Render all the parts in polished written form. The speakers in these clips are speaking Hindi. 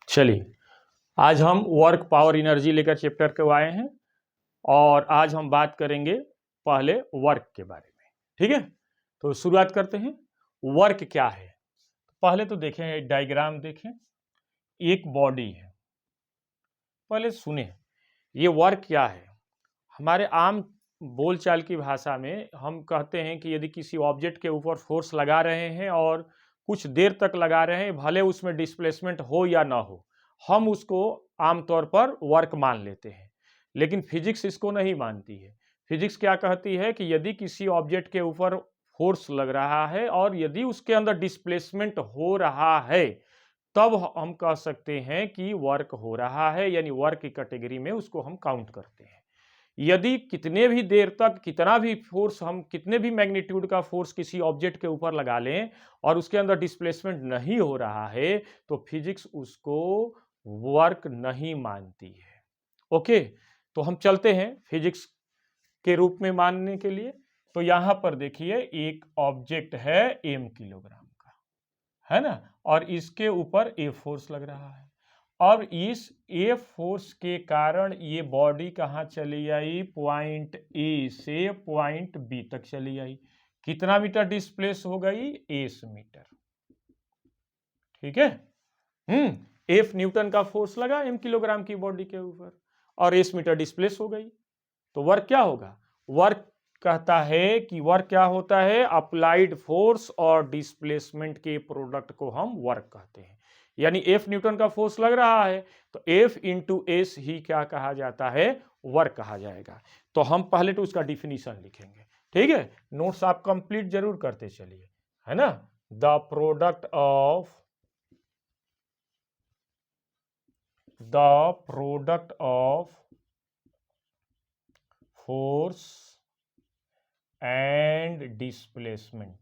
चलिए, आज हम वर्क पावर एनर्जी लेकर चैप्टर को आए हैं और आज हम बात करेंगे पहले वर्क के बारे में। ठीक है, तो शुरुआत करते हैं। वर्क क्या है? पहले तो देखें, डायग्राम देखें। एक बॉडी है, पहले सुने ये वर्क क्या है। हमारे आम बोलचाल की भाषा में हम कहते हैं कि यदि किसी ऑब्जेक्ट के ऊपर फोर्स लगा रहे हैं और कुछ देर तक लगा रहे हैं, भले उसमें डिस्प्लेसमेंट हो या ना हो, हम उसको आमतौर पर वर्क मान लेते हैं। लेकिन फिजिक्स इसको नहीं मानती है। फिजिक्स क्या कहती है कि यदि किसी ऑब्जेक्ट के ऊपर फोर्स लग रहा है और यदि उसके अंदर डिस्प्लेसमेंट हो रहा है, तब हम कह सकते हैं कि वर्क हो रहा है, यानी वर्क की कैटेगरी में उसको हम काउंट करते हैं। यदि कितने भी देर तक कितना भी फोर्स, हम कितने भी मैग्नीट्यूड का फोर्स किसी ऑब्जेक्ट के ऊपर लगा लें और उसके अंदर डिस्प्लेसमेंट नहीं हो रहा है, तो फिजिक्स उसको वर्क नहीं मानती है। ओके, तो हम चलते हैं फिजिक्स के रूप में मानने के लिए। तो यहां पर देखिए, एक ऑब्जेक्ट है m किलोग्राम का, है ना, और इसके ऊपर ए फोर्स लग रहा है। अब इस ए फोर्स के कारण ये बॉडी कहां चली आई? पॉइंट ए से पॉइंट बी तक चली आई। कितना मीटर डिस्प्लेस हो गई? S meter. ठीक है। एफ न्यूटन का फोर्स लगा एम किलोग्राम की बॉडी के ऊपर और एस मीटर डिस्प्लेस हो गई। तो वर्क क्या होगा? वर्क कहता है कि वर्क क्या होता है? अप्लाइड फोर्स और डिस्प्लेसमेंट के प्रोडक्ट को हम वर्क कहते हैं। यानी एफ न्यूटन का फोर्स लग रहा है तो एफ इंटू एस ही क्या कहा जाता है? वर्क कहा जाएगा। तो हम पहले तो उसका डिफिनीशन लिखेंगे। ठीक है, नोट्स आप कंप्लीट जरूर करते चलिए, है ना। The product of force and displacement.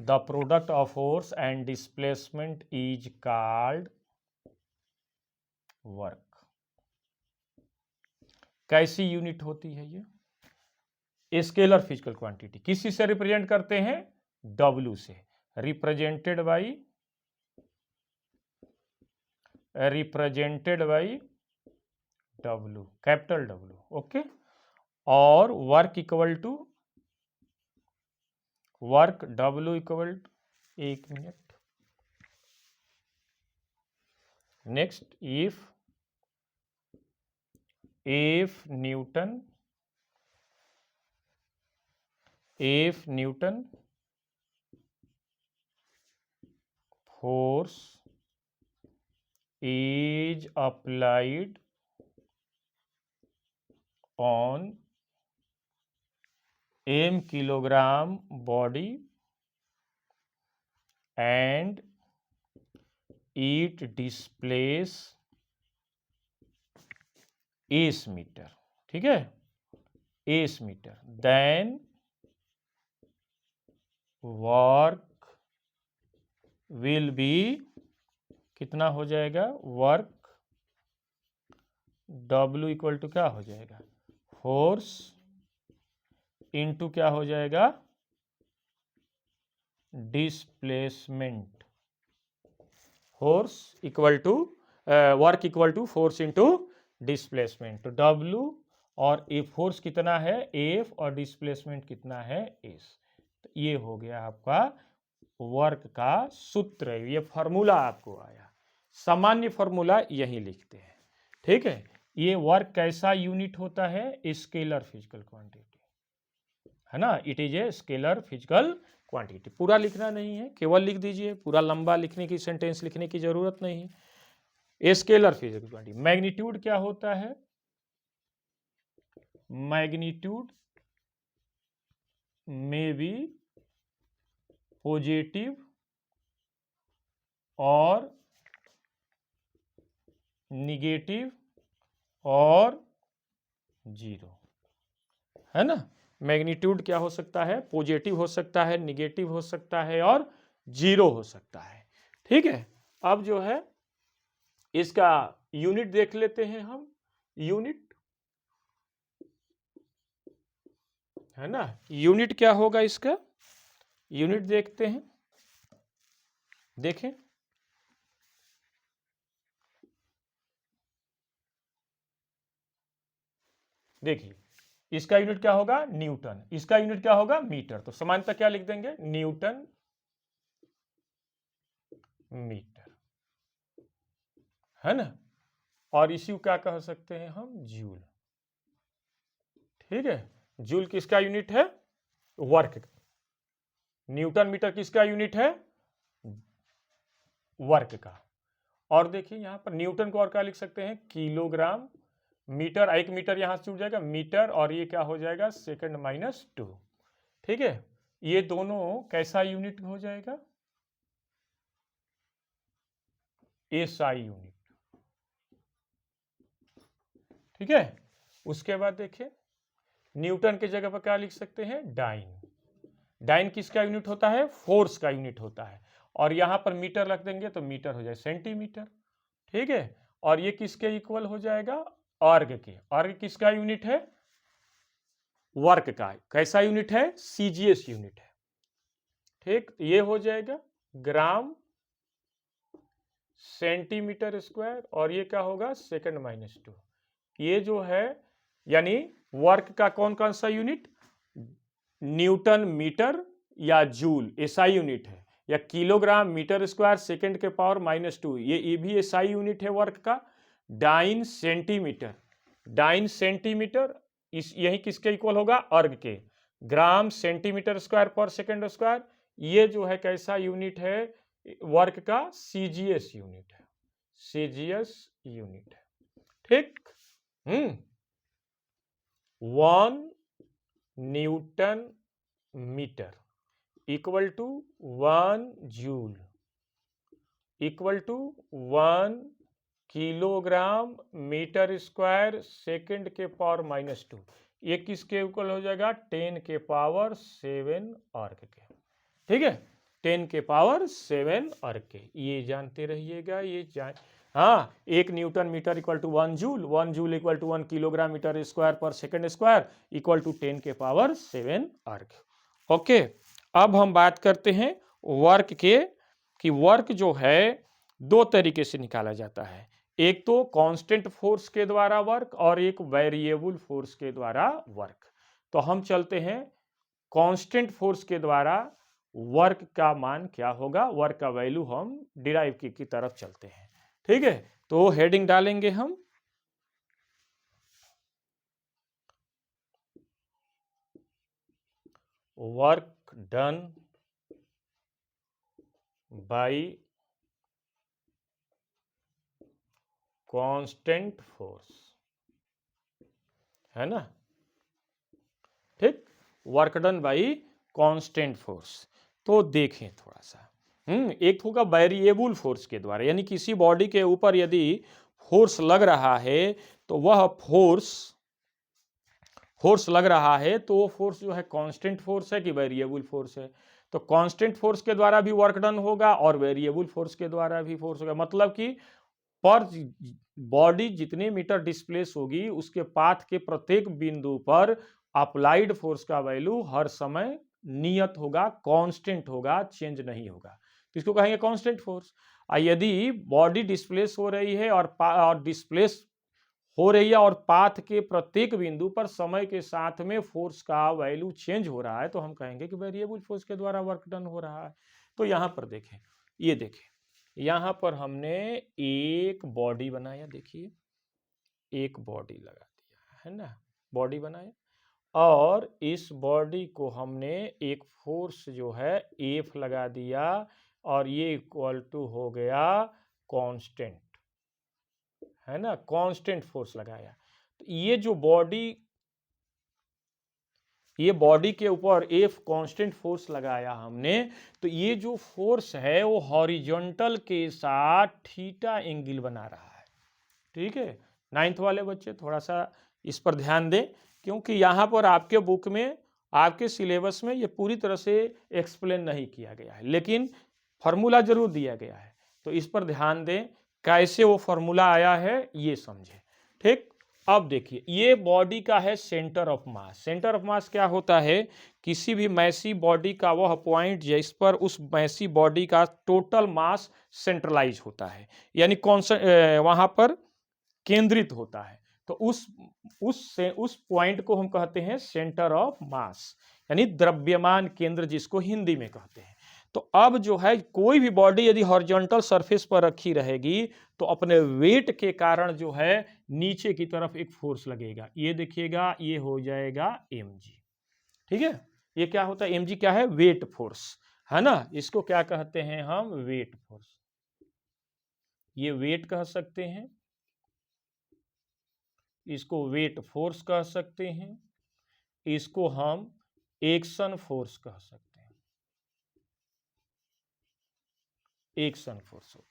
The product of force and displacement is called work. कैसी यूनिट होती है ये? Scalar physical quantity. किसी से रिप्रेजेंट करते हैं? W से। Represented by W, capital W। Okay, और work equal to work W equal to, एक मिनट, next, if Newton force is applied on m kilogram body and it displace s meter, ठीक है, s meter, then work will be, कितना हो जाएगा? वर्क W इक्वल टू क्या हो जाएगा? फोर्स इनटू क्या हो जाएगा? Displacement. Force equal to work equal to force into displacement. तो W और ए फोर्स कितना है? F, और डिस्प्लेसमेंट कितना है? S। तो ये हो गया आपका वर्क का सूत्र। ये फॉर्मूला आपको आया, सामान्य फॉर्मूला यही लिखते हैं। ठीक है, ये वर्क कैसा यूनिट होता है? स्केलर फिजिकल क्वांटिटी, है ना। It is a scalar physical quantity. पूरा लिखना नहीं है, केवल लिख दीजिए, पूरा लंबा लिखने की, सेंटेंस लिखने की जरूरत नहीं है। Scalar physical quantity. मैग्नीट्यूड क्या होता है? मैग्नीट्यूड में बी पॉजिटिव और निगेटिव और जीरो, है ना। मैग्नीट्यूड क्या हो सकता है? पॉजिटिव हो सकता है, निगेटिव हो सकता है और जीरो हो सकता है। ठीक है, अब जो है इसका यूनिट देख लेते हैं हम। यूनिट, है ना, यूनिट क्या होगा इसका? यूनिट देखते हैं। देखें, देखिए इसका यूनिट क्या होगा, न्यूटन, इसका यूनिट क्या होगा, मीटर। तो समानता क्या लिख देंगे, न्यूटन मीटर, है ना। और इसी को क्या कह सकते हैं हम, जूल। ठीक है, जूल किसका यूनिट है, वर्क का। न्यूटन मीटर किसका यूनिट है, वर्क का। और देखिए यहां पर न्यूटन को और क्या लिख सकते हैं, किलोग्राम। मीटर, एक मीटर यहां से जुड़ जाएगा मीटर, और ये क्या हो जाएगा, सेकंड माइनस 2। ठीक है, ये दोनों कैसा यूनिट हो जाएगा, एसआई यूनिट। ठीक है, उसके बाद देखिए न्यूटन की जगह पर क्या लिख सकते हैं, डाइन। डाइन किसका यूनिट होता है, फोर्स का यूनिट होता है। और यहां पर मीटर रख देंगे तो मीटर हो जाए सेंटीमीटर। ठीक है, और ये किसके इक्वल हो जाएगा, अर्ग के। अर्ग किसका यूनिट है, वर्क का। कैसा यूनिट है, सीजीएस यूनिट है। ठीक, ये हो जाएगा ग्राम सेंटीमीटर स्क्वायर, और ये क्या होगा, सेकंड माइनस 2। ये जो है यानी वर्क का कौन कौन सा यूनिट, न्यूटन मीटर या जूल एसआई यूनिट है, या किलोग्राम मीटर स्क्वायर सेकंड के पावर -2, ये भी एसआई यूनिट है वर्क का। डाइन सेंटीमीटर, डाइन सेंटीमीटर इस यही किसके इक्वल होगा, अर्ग के। Gram centimeter square per second square, ये जो है कैसा यूनिट है, वर्क का, सीजीएस यूनिट है, सीजीएस यूनिट है। ठीक, 1 newton meter equal to 1 joule equal to 1 kilogram meter square second के पावर -2। ये किसके इक्वल हो जाएगा, 10 के पावर 7 अर्ग के। ठीक है, 10 के पावर 7 अर्ग के, ये जानते रहिएगा, ये जान। हाँ, 1 newton meter equal to 1 joule, 1 joule equal to 1 kilogram meter square per second square equal to 10 के पावर 7 अर्ग। ओके, अब हम बात करते हैं वर्क के, कि वर्क जो है दो तरीके से निकाला जाता है, एक तो कांस्टेंट फोर्स के द्वारा वर्क, और एक वेरिएबल फोर्स के द्वारा वर्क। तो हम चलते हैं कांस्टेंट फोर्स के द्वारा वर्क का मान क्या होगा, वर्क का वैल्यू हम डिराइव की तरफ चलते हैं। ठीक है, तो हेडिंग डालेंगे हम, work done by constant force, है ना। ठीक, work done by constant force. तो देखें थोड़ा सा, एक होगा वेरिएबल फोर्स के द्वारा, यानी किसी बॉडी के ऊपर यदि फोर्स लग रहा है तो वह फोर्स लग रहा है तो वो फोर्स जो है कांस्टेंट फोर्स है कि वेरिएबल फोर्स है। तो कांस्टेंट फोर्स के द्वारा भी वर्क डन होगा और वेरिएबल फोर्स के द्वारा भी फोर्स होगा, मतलब कि पर बॉडी जितने मीटर डिस्प्लेस होगी उसके पाथ के प्रत्येक बिंदु पर अप्लाइड फोर्स का वैल्यू हर समय नियत होगा, कांस्टेंट होगा, चेंज नहीं होगा, तो इसको कहेंगे कांस्टेंट फोर्स। यदि बॉडी डिस्प्लेस हो रही है और डिस्प्लेस हो रही है और पाथ के प्रत्येक बिंदु पर समय के साथ में फोर्स का वैल्यू चेंज हो रहा है, तो हम कहेंगे कि वेरिएबल फोर्स के द्वारा वर्क डन हो रहा है। तो यहां पर देखें, ये देखें, यहां पर हमने एक बॉडी बनाया, देखिए एक बॉडी लगा दिया है ना, बॉडी बनाया, और इस बॉडी को हमने एक फोर्स जो है एफ लगा दिया, और ये इक्वल टू हो गया कांस्टेंट, है ना, कांस्टेंट फोर्स लगाया। तो ये बॉडी के ऊपर एफ कांस्टेंट फोर्स लगाया हमने, तो ये जो फोर्स है वो हॉरिजॉन्टल के साथ थीटा एंगल बना रहा है। ठीक है, 9th वाले बच्चे थोड़ा सा इस पर ध्यान दें, क्योंकि यहाँ पर आपके बुक में, आपके सिलेबस में ये पूरी तरह से एक्सप्लेन नहीं किया गया है, लेकिन फॉर्मूला जरूर दिया गया है, तो इस पर ध्यान दें, कैसे वो फॉर्मूला आया है ये समझें। ठीक, अब देखिए ये बॉडी का है centre of mass. Centre of mass क्या होता है, किसी भी मैसी बॉडी का वह पॉइंट जिस पर उस मैसी बॉडी का टोटल मास सेंट्रलाइज होता है, यानी वहां पर केंद्रित होता है। तो उस पॉइंट को हम कहते हैं सेंटर ऑफ मास, यानी द्रव्यमान केंद्र जिसको हिंदी में कहते हैं। तो अब जो है कोई भी बॉडी यदि हॉरिजॉन्टल सरफेस पर रखी रहेगी तो अपने वेट के कारण जो है नीचे की तरफ एक फोर्स लगेगा। ये देखिएगा, ये हो जाएगा mg। ठीक है, ये क्या होता है, mg क्या है, वेट फोर्स है ना। इसको क्या कहते हैं हम, वेट फोर्स। ये वेट कह सकते हैं, इसको वेट फोर्स कह सकते हैं, इसको हम एक्शन फोर्स कह सकते हैं। एक्शन फोर्स हो,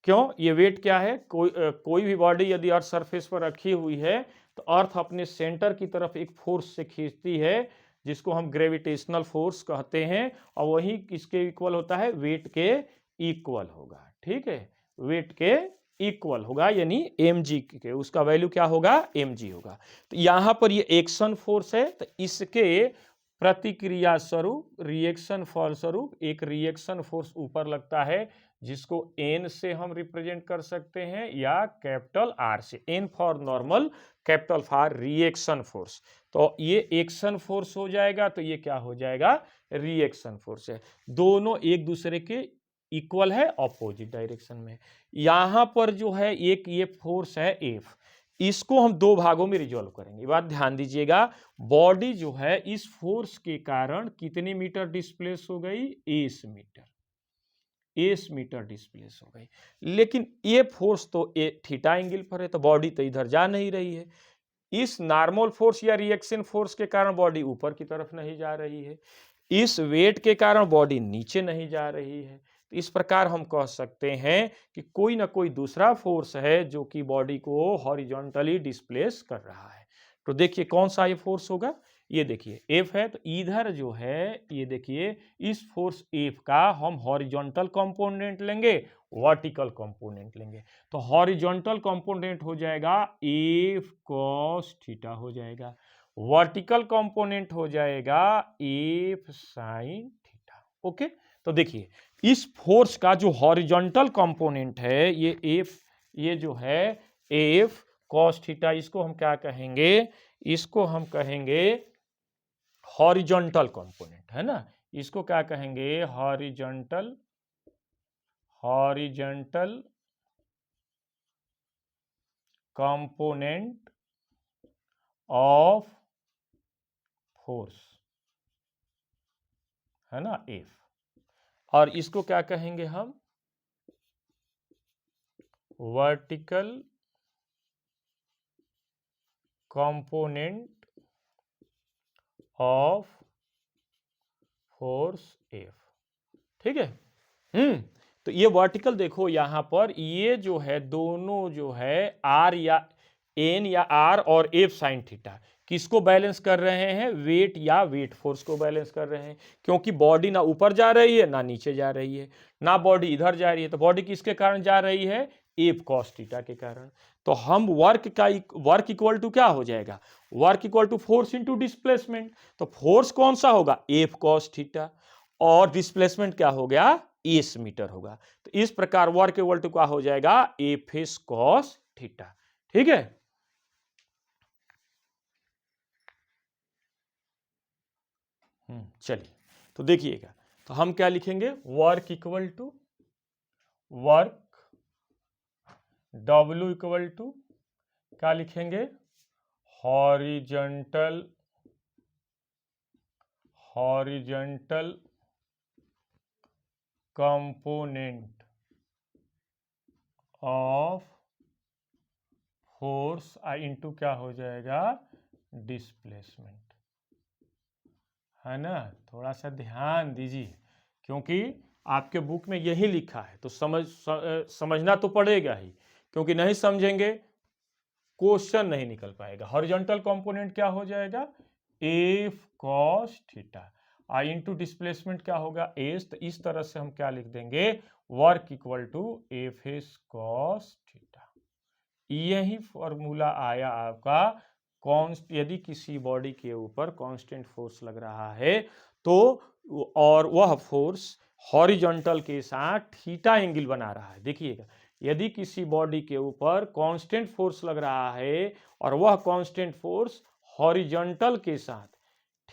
क्यों, ये वेट क्या है, कोई भी बॉडी यदि अर्थ सरफेस पर रखी हुई है तो अर्थ अपने सेंटर की तरफ एक फोर्स से खींचती है जिसको हम ग्रेविटेशनल फोर्स कहते हैं, और वही किसके इक्वल होता है, वेट के इक्वल होगा। ठीक है, वेट के इक्वल होगा, यानी mg के, उसका वैल्यू क्या होगा, mg होगा। तो यहां पर ये एक्शन फोर्स है, तो इसके प्रतिक्रिया स्वरूप, रिएक्शन फॉल स्वरूप एक रिएक्शन फोर्स ऊपर लगता है जिसको n से हम रिप्रेजेंट कर सकते हैं या कैपिटल R से, n for normal, capital for reaction force. तो ये एक्शन फोर्स हो जाएगा, तो ये क्या हो जाएगा, रिएक्शन फोर्स है। दोनों एक दूसरे के इक्वल है ऑपोजिट डायरेक्शन में। यहां पर जो है एक ये फोर्स है F, इसको हम दो भागों में रिजॉल्व करेंगे। बात ध्यान दीजिएगा, बॉडी जो है इस फोर्स के कारण कितनी मीटर डिस्प्लेस हो गई, एस मीटर डिस्प्लेस हो गई। लेकिन ये फोर्स तो थीटा एंगल पर है, तो बॉडी तो इधर जा नहीं रही है। इस नॉर्मल फोर्स या रिएक्शन फोर्स के कारण बॉडी ऊपर की तरफ नहीं जा रही है, इस वेट के कारण बॉडी नीचे नहीं जा रही है। तो इस प्रकार हम कह सकते हैं कि कोई ना कोई दूसरा फोर्स है जो कि बॉडी को हॉरिजॉन्टली डिस्प्लेस कर रहा है। तो देखिए कौन सा ये फोर्स होगा, ये देखिए F है, तो इधर जो है ये देखिए इस फोर्स F का हम हॉरिजॉन्टल कंपोनेंट लेंगे, वर्टिकल कंपोनेंट लेंगे। तो हॉरिजॉन्टल कंपोनेंट हो जाएगा F cos थीटा हो जाएगा, वर्टिकल कंपोनेंट हो जाएगा F sin थीटा। ओके, तो देखिए इस फोर्स का जो हॉरिजॉन्टल कंपोनेंट है ये F, ये जो है F cos थीटा, इसको हम क्या कहेंगे, इसको हम कहेंगे हॉरिजॉन्टल कंपोनेंट, है ना। इसको क्या कहेंगे, हॉरिजॉन्टल कंपोनेंट ऑफ फोर्स, है ना, F। और इसको क्या कहेंगे हम, vertical component of force F। ठीक है, तो ये वर्टिकल देखो यहां पर ये जो है दोनों जो है R या N या R और F sin थीटा किसको बैलेंस कर रहे हैं, वेट या वेट फोर्स को बैलेंस कर रहे हैं। क्योंकि बॉडी ना ऊपर जा रही है ना नीचे जा रही है, ना बॉडी इधर जा रही है, तो बॉडी किसके कारण जा रही है, F cos थीटा के कारण। तो हम वर्क इक्वल टू क्या हो जाएगा, work equal to force into displacement. तो फोर्स कौन सा होगा, F cos थीटा, और डिस्प्लेसमेंट क्या हो गया, एस मीटर होगा। तो इस प्रकार वर्क इक्वल टू क्या हो जाएगा, एफ एस कॉस थीटा। ठीक है, चलिए तो देखिएगा, तो हम क्या लिखेंगे, work equal to work, W equal to क्या लिखेंगे, horizontal component of force into क्या हो जाएगा, डिस्प्लेसमेंट, है ना। थोड़ा सा ध्यान दीजिए क्योंकि आपके बुक में यही लिखा है, तो समझना तो पड़ेगा ही, क्योंकि नहीं समझेंगे क्वेश्चन नहीं निकल पाएगा। हॉरिजॉन्टल कंपोनेंट क्या हो जाएगा, F cos theta, into displacement क्या होगा, एस। तो इस तरह से हम क्या लिख देंगे, work equal to F S cos theta. यही फॉर्मूला आया आपका यदि किसी बॉडी के ऊपर कांस्टेंट फोर्स लग रहा है तो और वह फोर्स हॉरिजॉन्टल के साथ थीटा एंगल बना रहा है। देखिएगा, यदि किसी बॉडी के ऊपर कांस्टेंट फोर्स लग रहा है और वह कांस्टेंट फोर्स हॉरिजॉन्टल के साथ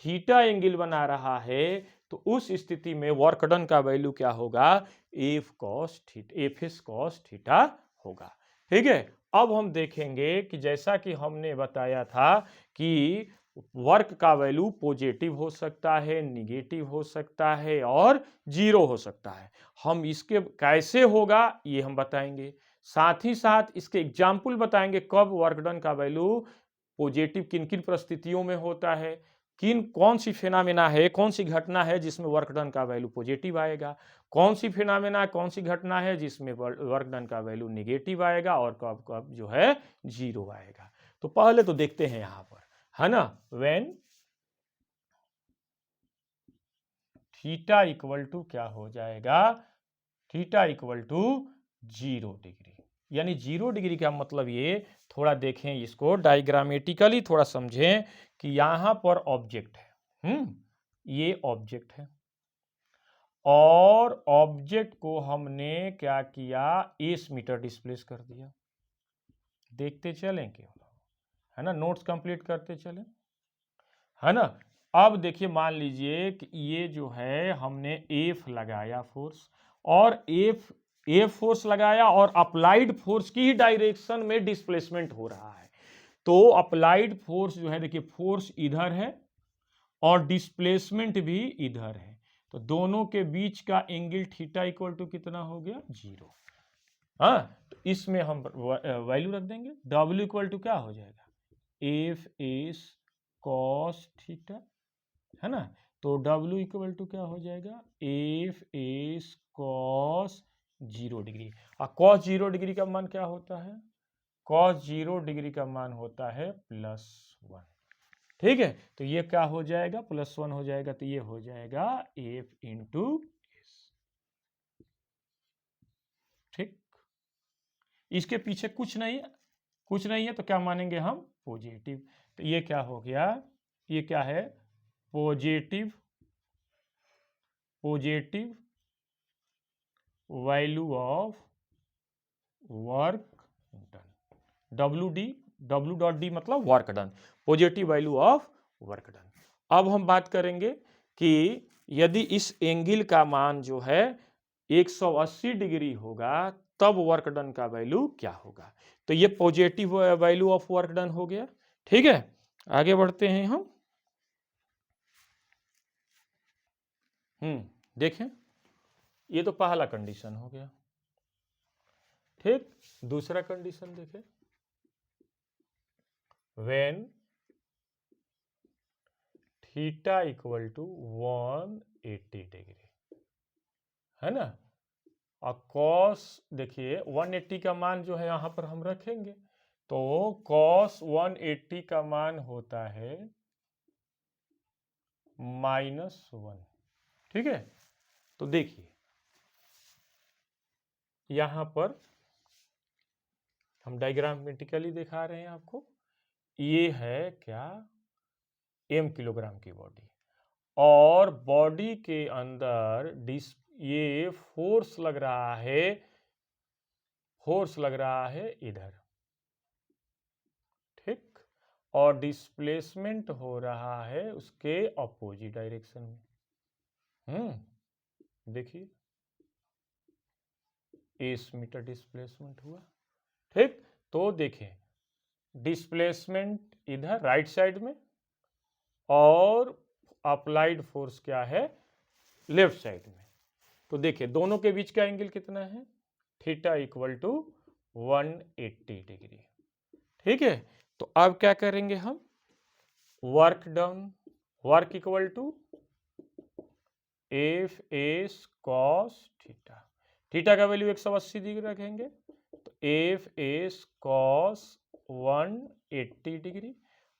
थीटा एंगल बना रहा है तो उस स्थिति में वर्क डन का वैल्यू क्या होगा, एफ एस कॉस थीटा होगा। ठीक है, अब हम देखेंगे कि जैसा कि हमने बताया था कि वर्क का वैल्यू पॉजिटिव हो सकता है, निगेटिव हो सकता है और जीरो हो सकता है। हम इसके कैसे होगा ये हम बताएंगे, साथ ही साथ इसके एग्जाम्पल बताएंगे कब वर्क डन का वैल्यू पॉजिटिव किन किन परिस्थितियों में होता है, कौन सी फिनोमेना है, कौन सी घटना है जिसमें वर्क डन का वैल्यू पॉजिटिव आएगा, कौन सी फिनोमेना कौन सी घटना है जिसमें वर्क डन का वैल्यू निगेटिव आएगा और कब कब जो है जीरो आएगा। तो पहले तो देखते हैं यहां पर, है ना, व्हेन थीटा इक्वल टू क्या हो जाएगा, थीटा इक्वल टू 0 डिग्री। यानी 0 डिग्री का मतलब ये, थोड़ा देखें इसको डायग्रामेटिकली थोड़ा समझें कि यहां पर ऑब्जेक्ट है, ये ऑब्जेक्ट है और ऑब्जेक्ट को हमने क्या किया, एस मीटर डिस्प्लेस कर दिया। देखते चलें क्यों, है ना, नोट्स कंप्लीट करते चलें, है ना। अब देखिए, मान लीजिए कि ये जो है हमने एफ लगाया फोर्स और एफ फोर्स लगाया और अप्लाइड फोर्स की ही डायरेक्शन में डिस्प्लेसमेंट हो रहा है। तो अप्लाइड फोर्स जो है, देखिए फोर्स इधर है और डिस्प्लेसमेंट भी इधर है, तो दोनों के बीच का एंगल थीटा इक्वल टू कितना हो गया, 0। हाँ, तो इसमें हम वैल्यू रख देंगे, W इक्वल टू क्या हो जाएगा, एफ एस कॉस थीटा, है ना। तो W इक्वल टू क्या हो जाएगा, एफ एस कॉस 0 डिग्री। और कॉस 0 डिग्री का मान क्या होता है, कॉस 0 डिग्री का मान होता है +1। ठीक है, तो ये क्या हो जाएगा, +1 हो जाएगा, तो ये हो जाएगा एफ इंटू एस। ठीक, इसके पीछे कुछ नहीं है, कुछ नहीं है तो क्या मानेंगे हम, पॉजिटिव। तो ये क्या हो गया, ये क्या है, positive value of work done, W dot D मतलब work done, positive value of work done. अब हम बात करेंगे कि यदि इस एंगल का मान जो है 180 डिग्री होगा तब वर्क डन का वैल्यू क्या होगा। तो ये positive value of work done हो गया। ठीक है, आगे बढ़ते हैं हम। देखें, ये तो पहला कंडीशन हो गया। ठीक, दूसरा कंडीशन देखें, when theta equal to 180 degree, है ना। और कॉस देखिए 180 का मान जो है यहां पर हम रखेंगे, तो कॉस 180 का मान होता है -1। ठीक है, तो देखिए यहां पर हम डायग्रामेटिकली दिखा रहे हैं आपको, ये है क्या, m किलोग्राम की बॉडी और बॉडी के अंदर ये फोर्स लग रहा है, फोर्स लग रहा है इधर। ठीक, और डिस्प्लेसमेंट हो रहा है उसके अपोजिट डायरेक्शन में। देखिए एस मीटर डिस्प्लेसमेंट हुआ। ठीक, तो देखें डिस्प्लेसमेंट इधर राइट साइड में और अप्लाइड फोर्स क्या है, लेफ्ट साइड में। तो देखिए दोनों के बीच का एंगल कितना है, थीटा इक्वल टू 180 डिग्री। ठीक है, तो अब क्या करेंगे हम, work done, work equal to F S cos theta, theta का वैल्यू 180 डिग्री रखेंगे, तो F S cos 180 degree.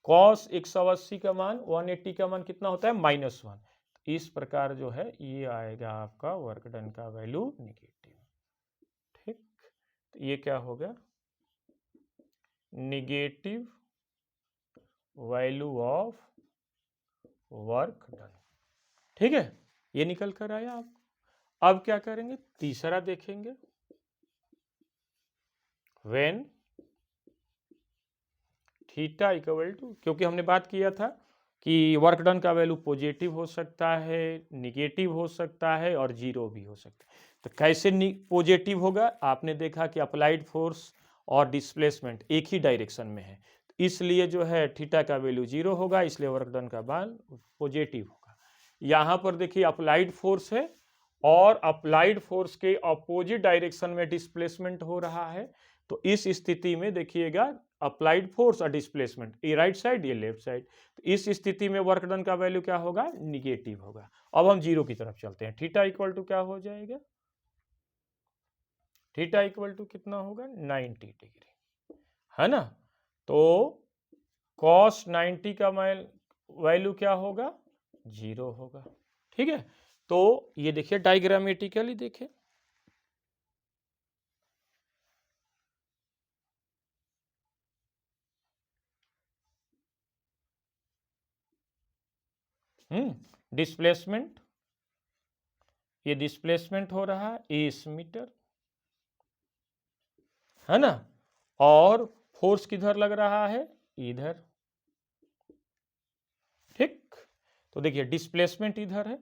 Cos 180 का मान, 180 का मान कितना होता है, -1। इस प्रकार जो है ये आएगा आपका वर्क डन का वैल्यू नेगेटिव। ठीक, तो ये क्या हो गया, negative value of work done. ठीक है, ये निकल कर आया। आप अब क्या करेंगे, तीसरा देखेंगे, व्हेन थीटा इक्वल टू, क्योंकि हमने बात किया था कि वर्क डन का वैल्यू पॉजिटिव हो सकता है, निगेटिव हो सकता है और जीरो भी हो सकता है। तो कैसे पॉजिटिव होगा, आपने देखा कि अप्लाइड फोर्स और डिस्प्लेसमेंट एक ही डायरेक्शन में है, तो इसलिए जो है थीटा का वैल्यू जीरो होगा, इसलिए वर्क डन का मान पॉजिटिव होगा। यहाँ पर देखिए अप्लाइड फोर्स है और अप्लाइड फोर्स के अपोजिट डायरेक्शन में डिस्प्लेसमेंट हो रहा है, तो इस स्थिति में देखिएगा अप्लाइड फोर्स और डिस्प्लेसमेंट, ये राइट साइड ये लेफ्ट साइड, तो इस स्थिति में वर्क डन का वैल्यू क्या होगा, निगेटिव होगा। अब हम जीरो की तरफ चलते हैं, थीटा इक्वल टू क्या हो जाएगा, थीटा इक्वल टू कितना होगा 90 डिग्री, है ना। तो cos 90 का वैल्यू क्या होगा, जीरो होगा। ठीक है, तो ये देखिए डायग्रामेटिकली देखिए, डिस्प्लेसमेंट, ये डिस्प्लेसमेंट हो रहा है एस मीटर, है ना, और फोर्स किधर लग रहा है, इधर। ठीक, तो देखिए डिस्प्लेसमेंट इधर है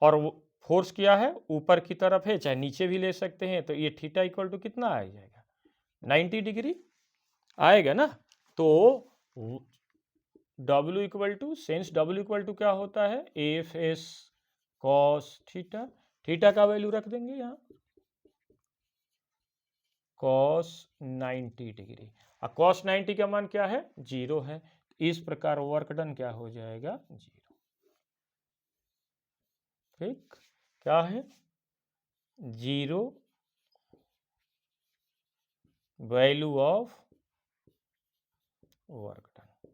और फोर्स क्या है, ऊपर की तरफ है, चाहे नीचे भी ले सकते हैं, तो ये थीटा इक्वल टू कितना आ जाएगा, 90 डिग्री आएगा ना। तो W equal to, since W equal to क्या होता है, F S cos theta, theta का वैल्यू रख देंगे यहाँ कॉस 90 डिग्री, और कॉस 90 का मान क्या है, जीरो है, इस प्रकार वर्क डन क्या हो जाएगा, जीरो। ठीक, क्या है, zero value of work done.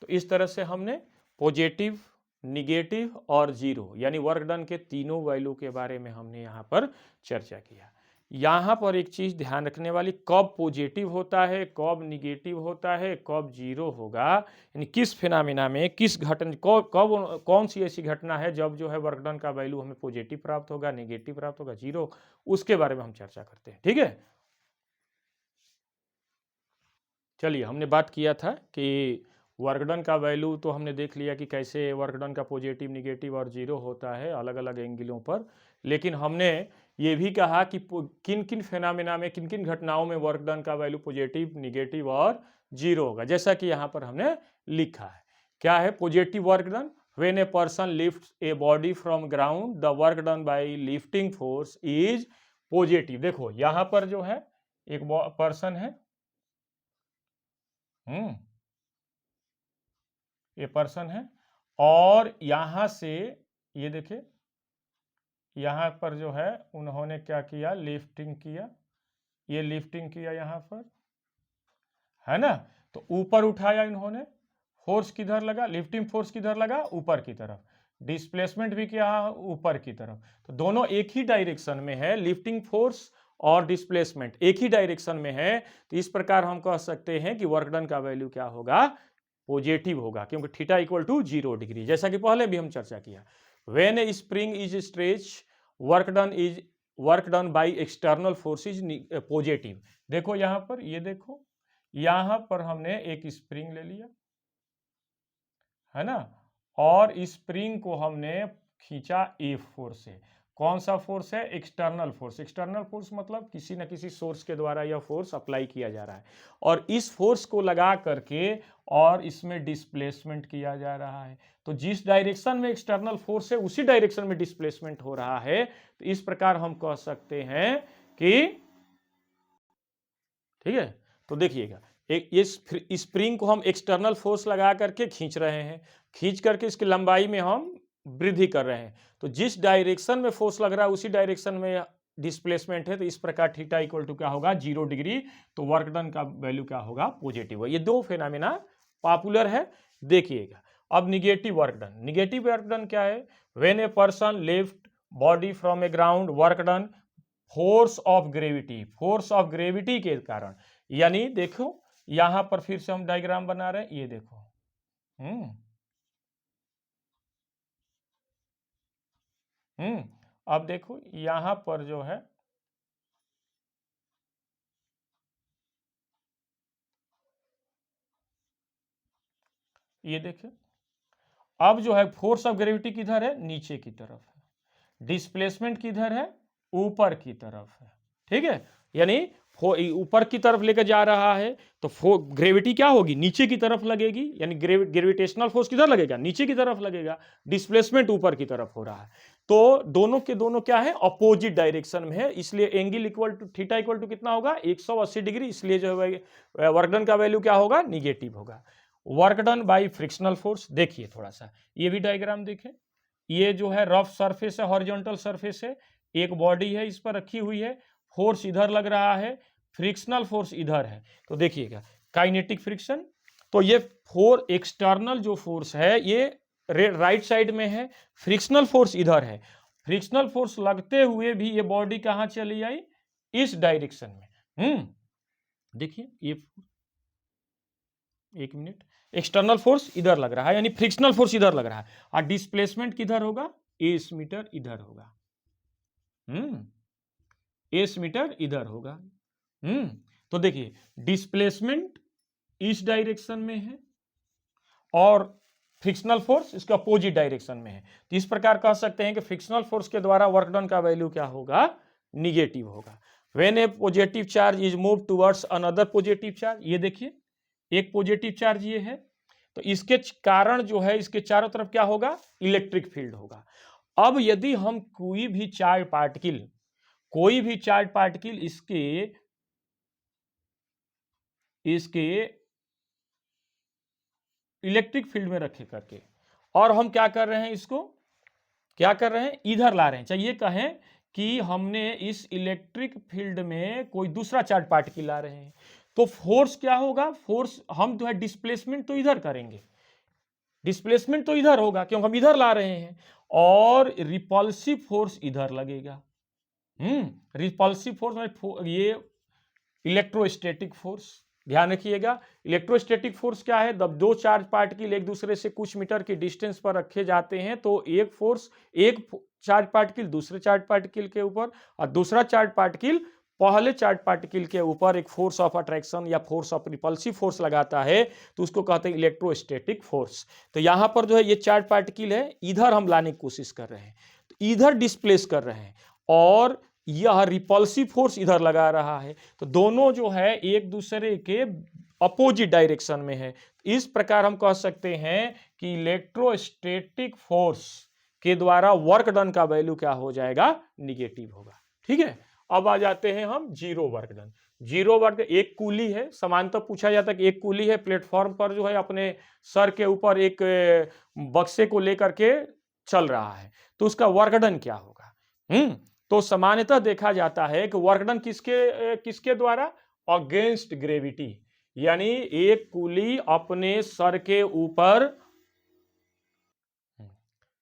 तो इस तरह से हमने पॉजिटिव, निगेटिव और जीरो यानी वर्क डन के तीनों वैल्यू के बारे में हमने यहाँ पर चर्चा किया। यहाँ पर एक चीज ध्यान रखने वाली, कब पॉजिटिव होता है, कब निगेटिव होता है, कब जीरो होगा, यानी किस फिनोमेना में, किस घटना, कब कौन सी ऐसी घटना है जब जो है वर्क डन का वैल्यू हमें पॉजिटिव प्राप्त होगा, निगेटिव प्राप्त होगा, जीरो, उसके बारे में हम चर्चा करते हैं। ठीक है, चलिए हमने बात किया था कि वर्क डन का वैल्यू तो हमने देख लिया कि कैसे वर्क डन का पॉजिटिव, निगेटिव और जीरो होता है अलग अलग एंगलों पर, लेकिन हमने ये भी कहा कि किन किन फेनामिना में, किन किन घटनाओं में वर्क डन का वैल्यू पॉजिटिव, निगेटिव और जीरो होगा, जैसा कि यहाँ पर हमने लिखा है। क्या है positive work done, when a person lifts a body from ground the work done by lifting force is positive. देखो यहाँ पर जो है एक पर्सन है, ये पर्सन है, और यहां से ये देखिए यहां पर जो है उन्होंने क्या किया, लिफ्टिंग किया, ये लिफ्टिंग किया यहां पर, है ना। तो ऊपर उठाया इन्होंने, फोर्स किधर लगा, लिफ्टिंग फोर्स किधर लगा, ऊपर की तरफ, डिस्प्लेसमेंट भी किया ऊपर की तरफ, तो दोनों एक ही डायरेक्शन में है, लिफ्टिंग फोर्स और डिस्प्लेसमेंट एक ही डायरेक्शन में है, तो इस प्रकार हम कह सकते हैं कि वर्क डन का वैल्यू क्या होगा, पॉजिटिव होगा, क्योंकि थीटा इक्वल टू 0 डिग्री, जैसा कि पहले भी हम चर्चा किया। When A spring is stretch work done by external forces positive. देखो यहां पर, ये देखो यहां पर हमने एक स्प्रिंग ले लिया, है ना, और स्प्रिंग को हमने खींचा एफ फोर्स से। कौन सा फोर्स है, एक्सटर्नल फोर्स। एक्सटर्नल फोर्स मतलब किसी न किसी सोर्स के द्वारा यह फोर्स अप्लाई किया जा रहा है, और इस फोर्स को लगा करके और इसमें डिस्प्लेसमेंट किया जा रहा है। तो जिस डायरेक्शन में एक्सटर्नल फोर्स है उसी डायरेक्शन में डिस्प्लेसमेंट हो रहा है, तो इस प्रकार हम कह सकते हैं कि, ठीक है, तो देखिएगा एक ये स्प्रिंग को हम एक्सटर्नल फोर्स लगा करके खींच रहे हैं, खींच करके इसकी लंबाई में हम वृद्धि कर रहे हैं, तो जिस डायरेक्शन में फोर्स लग रहा है उसी डायरेक्शन में डिस्प्लेसमेंट है, तो इस प्रकार थीटा इक्वल टू क्या होगा, 0 डिग्री, तो वर्क डन का वैल्यू क्या होगा, पॉजिटिव है। ये दो फिनोमेना पॉपुलर है, देखिएगा। अब negative work done, negative work done क्या है, when a person lift body from A ground work done force of gravity, force of gravity के कारण, यानी देखो यहां पर फिर से हम डायग्राम बना रहे हैं, ये देखो। अब देखो यहां पर जो है ये देखिए, अब जो है फोर्स ऑफ ग्रेविटी किधर है, नीचे की तरफ है। डिस्प्लेसमेंट किधर है, ऊपर की तरफ है। ठीक है, यानी ऊपर की तरफ लेकर जा रहा है तो ग्रेविटी क्या होगी, नीचे की तरफ लगेगी, यानी ग्रेविटेशनल फोर्स किधर लगेगा, नीचे की तरफ लगेगा। डिस्प्लेसमेंट ऊपर की तरफ हो रहा है, तो दोनों के दोनों क्या है, अपोजिट डायरेक्शन में है। इसलिए angle equal to theta equal to कितना होगा, 180 डिग्री। इसलिए जो है वर्क डन का वैल्यू क्या होगा, निगेटिव होगा। Work done by frictional force, देखिए थोड़ा सा ये भी डायग्राम देखें। ये जो है रफ सरफेस है, हॉरिजॉन्टल सरफेस है, एक बॉडी है इस पर रखी हुई है, फोर्स इधर लग रहा है, फ्रिक्शनल फोर्स इधर है। तो देखिएगा काइनेटिक फ्रिक्शन, तो ये एक्सटर्नल जो फोर्स है ये राइट साइड में है, फ्रिक्शनल फोर्स इधर है। फ्रिक्शनल फोर्स लगते हुए भी ये बॉडी कहां चली आई, इस डायरेक्शन में। देखिए ये, एक मिनट, एक्सटर्नल फोर्स इधर लग रहा है, यानी फ्रिक्शनल फोर्स इधर लग रहा है, और डिस्प्लेसमेंट किधर होगा, एस मीटर इधर होगा। एस मीटर इधर होगा। तो देखिए डिस्प्लेसमेंट इस डायरेक्शन में है और फ्रिक्शनल फोर्स इसके अपोजिट डायरेक्शन में है। तो इस प्रकार कह सकते हैं कि फ्रिक्शनल फोर्स के द्वारा वर्क डन का वैल्यू क्या होगा, निगेटिव होगा। When A positive charge is move towards another positive charge, ये देखिए एक पॉजिटिव चार्ज ये है, तो इसके कारण जो है इसके चारों तरफ क्या होगा, इलेक्ट्रिक फील्ड होगा। अब यदि हम कोई भी चार्ज पार्टिकल इसके इलेक्ट्रिक फील्ड में रखे करके, और हम क्या कर रहे हैं, इसको क्या कर रहे हैं, इधर ला रहे हैं, चाहिए कहें कि हमने इस इलेक्ट्रिक फील्ड में कोई दूसरा चार्ज पार्टिकल ला रहे हैं, तो फोर्स क्या होगा, फोर्स हम जो है डिस्प्लेसमेंट तो इधर करेंगे, डिस्प्लेसमेंट तो इधर होगा क्योंकि हम इधर ला रहे हैं, और रिपल्सिव फोर्स इधर लगेगा। रिपल्सिव फोर्स ये इलेक्ट्रोस्टैटिक फोर्स, ध्यान रखिएगा। इलेक्ट्रोस्टैटिक फोर्स क्या है, जब दो चार्ज पार्टिकल एक दूसरे से कुछ मीटर की डिस्टेंस पर रखे जाते हैं तो एक चार्ज पार्टिकल दूसरे चार्ज पार्टिकल के ऊपर और दूसरा चार्ज पार्टिकल पहले चार्ज पार्टिकल के ऊपर एक फोर्स ऑफ अट्रैक्शन या फोर्स ऑफ रिपल्सिव फोर्स लगाता है, तो उसको कहते हैं इलेक्ट्रोस्टैटिक फोर्स। तो यहां पर जो है ये चार्ज पार्टिकल है, इधर हम लाने की कोशिश कर रहे हैं, तो इधर डिस्प्लेस कर रहे हैं, और यह रिपल्सिव फोर्स इधर लगा रहा है, तो दोनों जो है एक दूसरे के अपोजिट डायरेक्शन में है। इस प्रकार हम कह सकते हैं कि इलेक्ट्रोस्टैटिक फोर्स के द्वारा वर्क डन का वैल्यू क्या हो जाएगा, निगेटिव होगा। ठीक है, अब आ जाते हैं हम zero work done. Zero work, एक कूली है, समानतः पूछा जाता है कि एक कूली है प्लेटफॉर्म पर जो है अपने सर के ऊपर एक बक्से को लेकर के चल रहा है, तो उसका वर्क डन क्या होगा। तो सामान्यतः देखा जाता है कि वर्क डन किसके द्वारा, अगेंस्ट ग्रेविटी, यानी एक कूली अपने सर के ऊपर,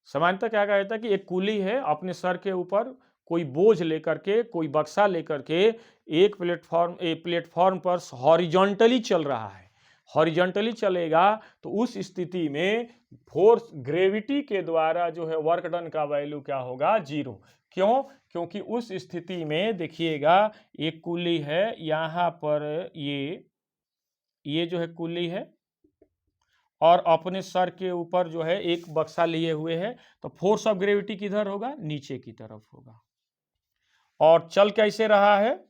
सामान्यतः क्या कहा जाता है कि एक कूली है अपने सर के ऊपर कोई बोझ लेकर के, कोई बक्सा लेकर के एक प्लेटफॉर्म पर हॉरिजॉन्टली चल रहा है, हॉरिजॉन्टली चलेगा, तो उस स्थिति में फोर्स ग्रेविटी के द्वारा जो है वर्क डन का वैल्यू क्या होगा, जीरो। क्यों, क्योंकि उस स्थिति में देखिएगा एक कुली है यहां पर, ये जो है कुली है और अपने सर के ऊपर जो है एक बक्सा लिए हुए है, तो फोर्स ऑफ ग्रेविटी किधर होगा, नीचे की तरफ होगा, और चल कैसे रहा है,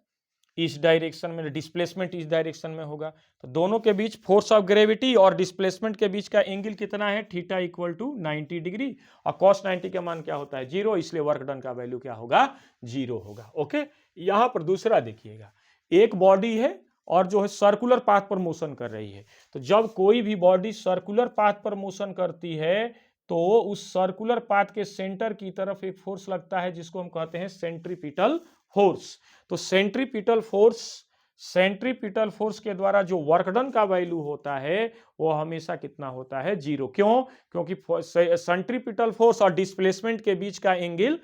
इस डायरेक्शन में, डिस्प्लेसमेंट इस डायरेक्शन में होगा। तो दोनों के बीच फोर्स ऑफ ग्रेविटी और डिस्प्लेसमेंट के बीच का एंगल कितना है, थीटा इक्वल टू 90 डिग्री, और कॉस 90 का मान क्या होता है, जीरो, इसलिए वर्क डन का वैल्यू क्या होगा, जीरो होगा। ओके, यहां पर दूसरा देखिएगा, एक बॉडी है और जो है सर्कुलर पाथ पर मोशन कर रही है, तो जब कोई भी बॉडी सर्कुलर पाथ पर मोशन करती है तो उस सर्कुलर पाथ के सेंटर की तरफ एक फोर्स लगता है जिसको हम कहते हैं सेंट्रीपिटल फोर्स। तो सेंट्रीपिटल फोर्स के द्वारा जो वर्क डन का वैल्यू होता है वो हमेशा कितना होता है, जीरो। क्यों, क्योंकि सेंट्रीपिटल फोर्स और डिस्प्लेसमेंट के बीच का एंगल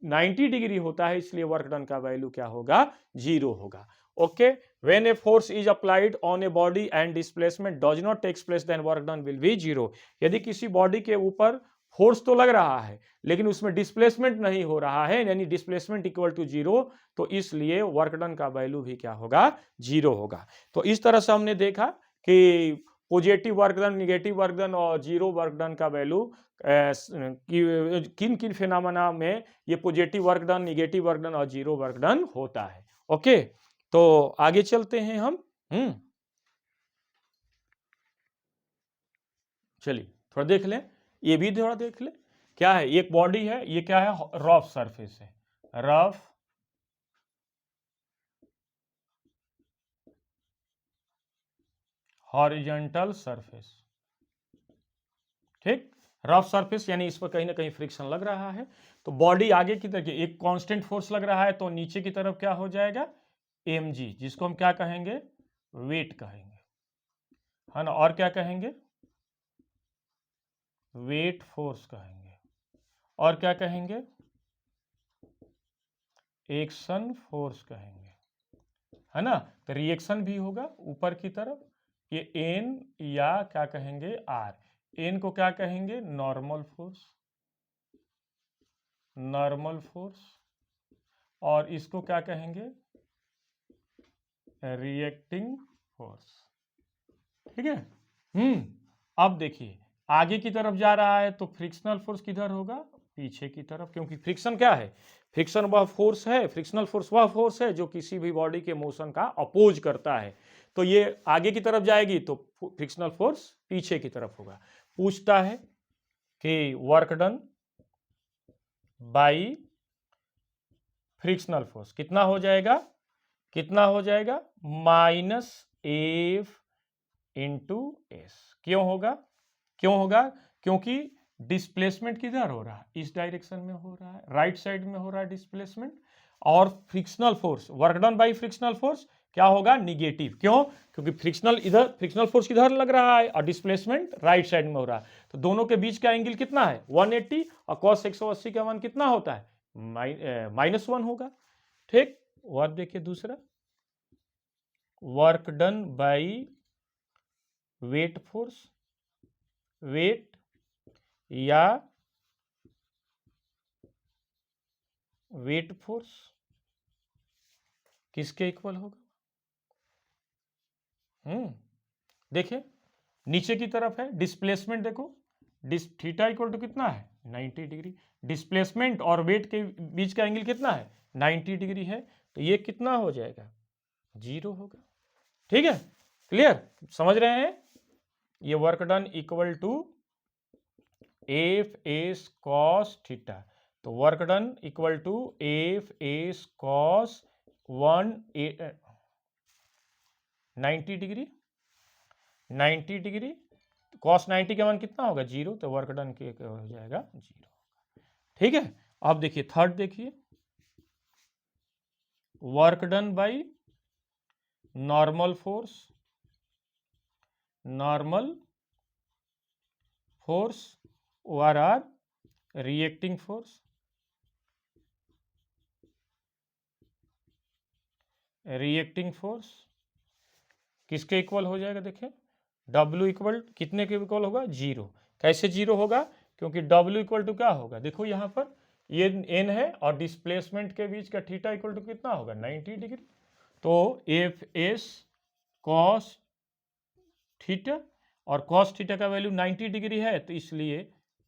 90 डिग्री होता है, इसलिए वर्क डन का वैल्यू क्या होगा, जीरो होगा। Okay, when a force is applied on a body and displacement does not takes place then work done will be zero. यदि किसी बॉडी के ऊपर फोर्स तो लग रहा है लेकिन उसमें डिस्प्लेसमेंट नहीं हो रहा है, यानी डिस्प्लेसमेंट इक्वल टू जीरो, तो इसलिए वर्क डन का वैल्यू भी क्या होगा, जीरो होगा। तो इस तरह से हमने देखा कि positive work done, negative work done और जीरो वर्क डन का वैल्यू किन किन फिनोमेना में ये positive work done, negative work done और जीरो वर्क डन होता है। ओके, तो आगे चलते हैं हम। चलिए थोड़ा देख लें, ये भी थोड़ा देख लें। क्या है, एक बॉडी है, ये क्या है, रफ सरफेस है, रफ हॉरिजॉन्टल सरफेस। ठीक, रफ सरफेस यानी इस पर कहीं ना कहीं फ्रिक्शन लग रहा है। तो बॉडी आगे की तरफ एक कांस्टेंट फोर्स लग रहा है, तो नीचे की तरफ क्या हो जाएगा, mg, जिसको हम क्या कहेंगे, वेट कहेंगे, है ना। और क्या कहेंगे, वेट फोर्स कहेंगे। और क्या कहेंगे, एक्शन फोर्स कहेंगे, है ना। तो रिएक्शन भी होगा ऊपर की तरफ, ये एन या क्या कहेंगे, आर। एन को क्या कहेंगे, नॉर्मल फोर्स, नॉर्मल फोर्स, और इसको क्या कहेंगे, रिएक्टिंग फोर्स। ठीक है। अब देखिए आगे की तरफ जा रहा है तो फ्रिक्शनल फोर्स किधर होगा, पीछे की तरफ, क्योंकि फ्रिक्शन क्या है, फ्रिक्शन वह फोर्स है, फ्रिक्शनल फोर्स वह फोर्स है जो किसी भी बॉडी के मोशन का अपोज करता है। तो ये आगे की तरफ जाएगी तो फ्रिक्शनल फोर्स पीछे की तरफ होगा। पूछता है कि work done by frictional force कितना हो जाएगा, कितना हो जाएगा, माइनस एफ इंटू एस। क्यों होगा, क्यों होगा, क्योंकि डिस्प्लेसमेंट किधर हो रहा है, इस डायरेक्शन में हो रहा है, राइट साइड में हो रहा है डिस्प्लेसमेंट। और frictional force, work done by frictional force क्या होगा, निगेटिव। क्यों, क्योंकि फ्रिक्शनल इधर, फ्रिक्शनल फोर्स किधर लग रहा है और डिस्प्लेसमेंट राइट साइड में हो रहा है। तो दोनों के बीच का एंगल कितना है, 180, और कॉस 180 का मान कितना होता है, -1 होगा। ठीक, और देखिए दूसरा, work done by weight force, weight या वेट फोर्स किसके इक्वल होगा। देखिए नीचे की तरफ है डिस्प्लेसमेंट, देखो थीटा इक्वल टू कितना है, 90 डिग्री। डिस्प्लेसमेंट और वेट के बीच का एंगल कितना है, 90 डिग्री है। तो ये कितना हो जाएगा, जीरो होगा। ठीक है, क्लियर, समझ रहे हैं। ये work done equal to F S cos theta. तो work done equal to F S cos 90 degree, 90 degree, cos 90 का मान कितना होगा, जीरो। तो वर्क डन के हो जाएगा जीरो। ठीक है, अब देखिए थर्ड, देखिए work done by normal force, normal force और R reacting force, reacting force किसके इक्वल हो जाएगा, देखिए W इक्वल कितने के इक्वल होगा, जीरो। कैसे जीरो होगा, क्योंकि W इक्वल टू क्या होगा, देखो यहाँ पर ये n है और डिस्प्लेसमेंट के बीच का थीटा इक्वल टू कितना होगा, 90 डिग्री। तो एफ एस कॉस थीटा, और कॉस थीटा का वैल्यू 90 डिग्री है, तो इसलिए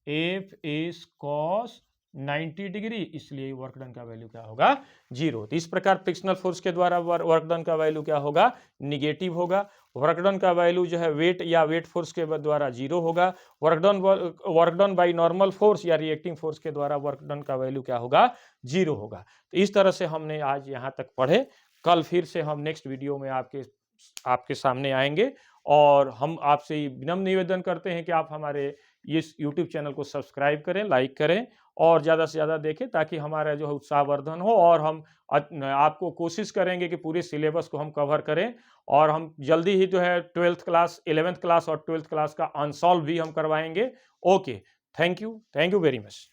एफ एस कॉस 90 डिग्री, इसलिए वर्क डन का वैल्यू क्या होगा, जीरो। तो इस प्रकार फ्रिक्शनल फोर्स के द्वारा वर्क डन का वैल्यू क्या होगा, निगेटिव होगा। वर्क डन का वैल्यू जो है वेट या वेट फोर्स के द्वारा जीरो होगा। Work done by normal force या रिएक्टिंग फोर्स के द्वारा वर्क डन का वैल्यू क्या होगा, जीरो होगा। तो इस तरह से हमने आज यहाँ तक पढ़े। कल फिर से हम नेक्स्ट वीडियो में आपके सामने आएंगे, और हम आपसे विनम्र निवेदन करते हैं कि आप हमारे इस YouTube चैनल को सब्सक्राइब करें, लाइक करें और ज़्यादा से ज़्यादा देखें, ताकि हमारा जो है उत्साहवर्धन हो, और हम आपको कोशिश करेंगे कि पूरे सिलेबस को हम कवर करें। और हम जल्दी ही जो है 12th क्लास, 11th क्लास और 12th क्लास का अनसॉल्व भी हम करवाएंगे। Okay, thank you very much.